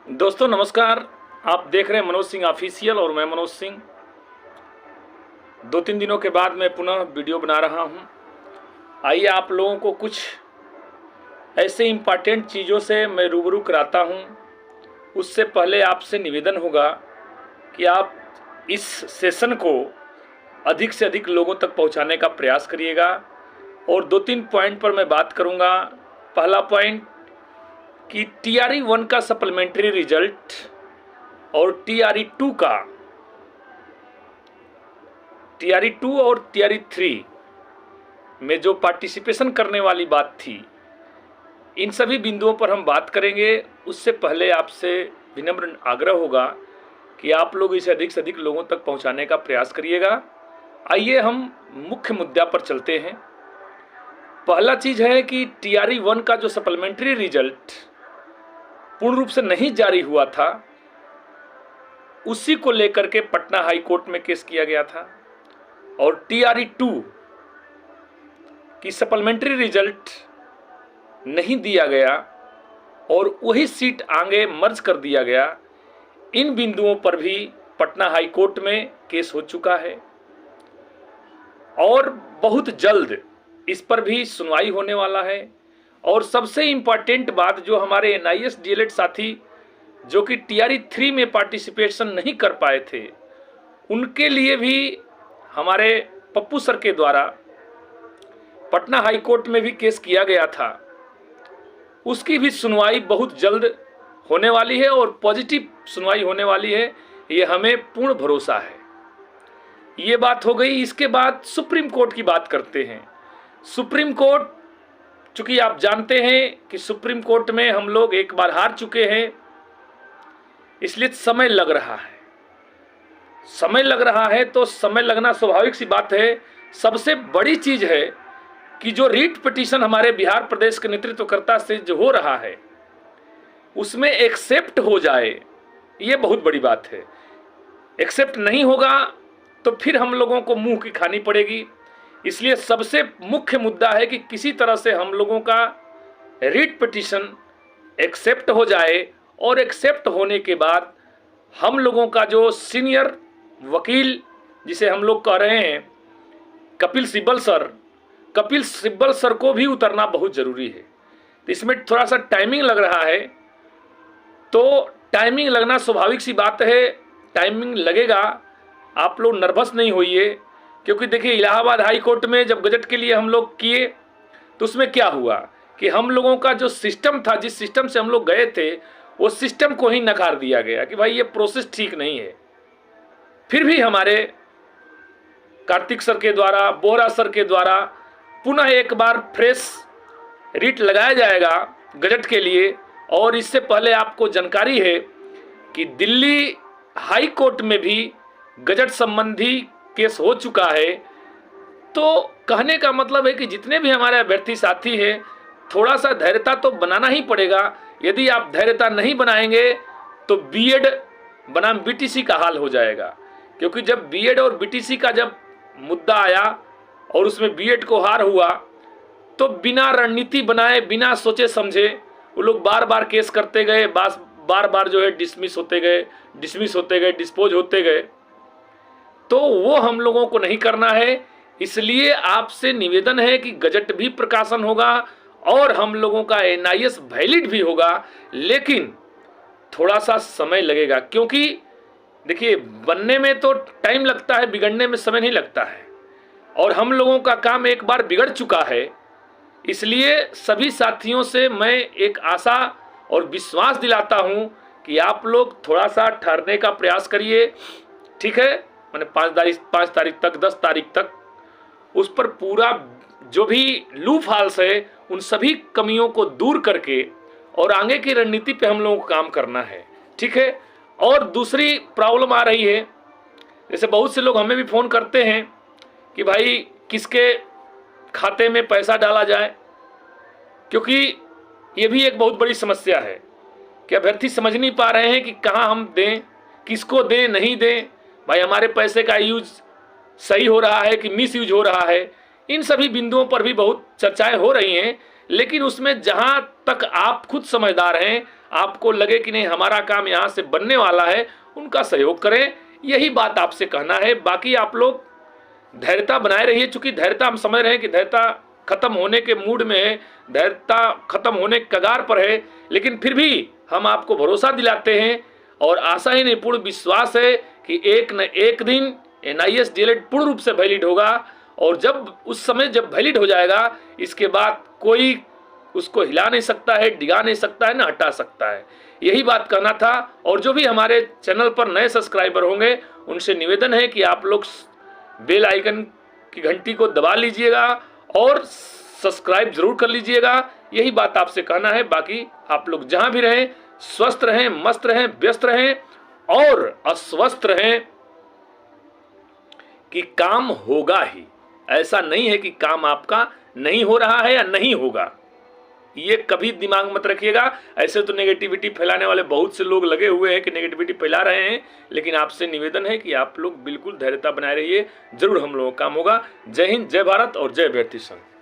दोस्तों नमस्कार। आप देख रहे हैं मनोज सिंह ऑफिशियल और मैं मनोज सिंह। 2-3 दिनों के बाद मैं पुनः वीडियो बना रहा हूं। आइए आप लोगों को कुछ ऐसे इम्पॉर्टेंट चीज़ों से मैं रूबरू कराता हूं। उससे पहले आपसे निवेदन होगा कि आप इस सेशन को अधिक से अधिक लोगों तक पहुंचाने का प्रयास करिएगा। और 2-3 पॉइंट पर मैं बात करूंगा। पहला पॉइंट कि TRE 1 का सप्लीमेंट्री रिजल्ट और TRE 2 का TRE 2 और TRE 3 में जो पार्टिसिपेशन करने वाली बात थी, इन सभी बिंदुओं पर हम बात करेंगे। उससे पहले आपसे विनम्र आग्रह होगा कि आप लोग इसे अधिक से अधिक लोगों तक पहुंचाने का प्रयास करिएगा। आइए हम मुख्य मुद्दा पर चलते हैं। पहला चीज है कि TRE 1 का जो सप्लीमेंट्री रिजल्ट पूर्ण रूप से नहीं जारी हुआ था, उसी को लेकर के पटना हाई कोर्ट में केस किया गया था। और TRE 2 की सप्लीमेंट्री रिजल्ट नहीं दिया गया और वही सीट आगे मर्ज कर दिया गया। इन बिंदुओं पर भी पटना हाई कोर्ट में केस हो चुका है और बहुत जल्द इस पर भी सुनवाई होने वाला है। और सबसे इंपॉर्टेंट बात, जो हमारे NIS DLED साथी जो कि TRE 3 में पार्टिसिपेशन नहीं कर पाए थे, उनके लिए भी हमारे पप्पू सर के द्वारा पटना हाई कोर्ट में भी केस किया गया था। उसकी भी सुनवाई बहुत जल्द होने वाली है और पॉजिटिव सुनवाई होने वाली है, ये हमें पूर्ण भरोसा है। ये बात हो गई। इसके बाद सुप्रीम कोर्ट की बात करते हैं। सुप्रीम कोर्ट, चूंकि आप जानते हैं कि सुप्रीम कोर्ट में हम लोग एक बार हार चुके हैं, इसलिए समय लग रहा है। समय लग रहा है तो समय लगना स्वाभाविक सी बात है। सबसे बड़ी चीज है कि जो रीट पिटीशन हमारे बिहार प्रदेश के नेतृत्वकर्ता से जो हो रहा है, उसमें एक्सेप्ट हो जाए, ये बहुत बड़ी बात है। एक्सेप्ट नहीं होगा तो फिर हम लोगों को मुंह की खानी पड़ेगी। इसलिए सबसे मुख्य मुद्दा है कि किसी तरह से हम लोगों का रीट पिटीशन एक्सेप्ट हो जाए और एक्सेप्ट होने के बाद हम लोगों का जो सीनियर वकील, जिसे हम लोग कह रहे हैं कपिल सिब्बल सर को भी उतरना बहुत ज़रूरी है। तो इसमें थोड़ा सा टाइमिंग लग रहा है, तो टाइमिंग लगना स्वाभाविक सी बात है। टाइमिंग लगेगा, आप लोग नर्वस नहीं होइए। क्योंकि देखिए, इलाहाबाद हाई कोर्ट में जब गजट के लिए हम लोग किए तो उसमें क्या हुआ कि हम लोगों का जो सिस्टम था, जिस सिस्टम से हम लोग गए थे, वो सिस्टम को ही नकार दिया गया कि भाई ये प्रोसेस ठीक नहीं है। फिर भी हमारे कार्तिक सर के द्वारा, बोहरा सर के द्वारा पुनः एक बार फ्रेश रीट लगाया जाएगा गजट के लिए। और इससे पहले आपको जानकारी है कि दिल्ली हाई कोर्ट में भी गजट संबंधी केस हो चुका है। तो कहने का मतलब है कि जितने भी हमारे अभ्यर्थी साथी हैं, थोड़ा सा धैर्यता तो बनाना ही पड़ेगा। यदि आप धैर्यता नहीं बनाएंगे तो BED बनाम BTC का हाल हो जाएगा। क्योंकि जब BED और BTC का जब मुद्दा आया और उसमें BED को हार हुआ, तो बिना रणनीति बनाए, बिना सोचे समझे वो लोग बार बार केस करते गए, बार बार जो है डिसमिस होते गए, डिस्पोज होते गए। तो वो हम लोगों को नहीं करना है। इसलिए आपसे निवेदन है कि गजट भी प्रकाशन होगा और हम लोगों का NIS वैलिड भी होगा, लेकिन थोड़ा सा समय लगेगा। क्योंकि देखिए, बनने में तो टाइम लगता है, बिगड़ने में समय नहीं लगता है। और हम लोगों का काम एक बार बिगड़ चुका है। इसलिए सभी साथियों से मैं एक आशा और विश्वास दिलाता हूं कि आप लोग थोड़ा सा ठहरने का प्रयास करिए। ठीक है, मैंने 5 तारीख तक, 10 तारीख तक उस पर पूरा जो भी लूप हॉल्स है, उन सभी कमियों को दूर करके और आगे की रणनीति पे हम लोगों को काम करना है। ठीक है। और दूसरी प्रॉब्लम आ रही है, जैसे बहुत से लोग हमें भी फ़ोन करते हैं कि भाई किसके खाते में पैसा डाला जाए। क्योंकि ये भी एक बहुत बड़ी समस्या है कि अभ्यर्थी समझ नहीं पा रहे हैं कि कहाँ हम दें, किसको दें, नहीं दें। भाई हमारे पैसे का यूज सही हो रहा है कि मिस यूज हो रहा है। इन सभी बिंदुओं पर भी बहुत चर्चाएं हो रही हैं। लेकिन उसमें जहां तक आप खुद समझदार हैं, आपको लगे कि नहीं हमारा काम यहाँ से बनने वाला है, उनका सहयोग करें, यही बात आपसे कहना है। बाकी आप लोग धैर्यता बनाए रहिए, चूंकि धैर्यता हम समझ रहे हैं कि धैर्यता खत्म होने के मूड में है, धैर्यता खत्म होने के कगार पर है, लेकिन फिर भी हम आपको भरोसा दिलाते हैं और आशा ही नहीं पूर्ण विश्वास है कि एक न एक दिन NIS DLED पूर्ण रूप से वैलिड होगा। और जब उस समय जब वैलिड हो जाएगा, इसके बाद कोई उसको हिला नहीं सकता है, डिगा नहीं सकता है, ना हटा सकता है। यही बात कहना था। और जो भी हमारे चैनल पर नए सब्सक्राइबर होंगे, उनसे निवेदन है कि आप लोग बेल आइकन की घंटी को दबा लीजिएगा और सब्सक्राइब जरूर कर लीजिएगा। यही बात आपसे कहना है। बाकी आप लोग जहां भी रहें, स्वस्थ रहें, मस्त रहें, व्यस्त रहें और अस्वस्थ रहें कि काम होगा ही। ऐसा नहीं है कि काम आपका नहीं हो रहा है या नहीं होगा, ये कभी दिमाग मत रखिएगा। ऐसे तो नेगेटिविटी फैलाने वाले बहुत से लोग लगे हुए हैं कि नेगेटिविटी फैला रहे हैं, लेकिन आपसे निवेदन है कि आप लोग बिल्कुल धैर्यता बनाए रहिए, जरूर हम लोगों का काम होगा। जय हिंद, जय भारत और जय अभ्यर्थी संघ।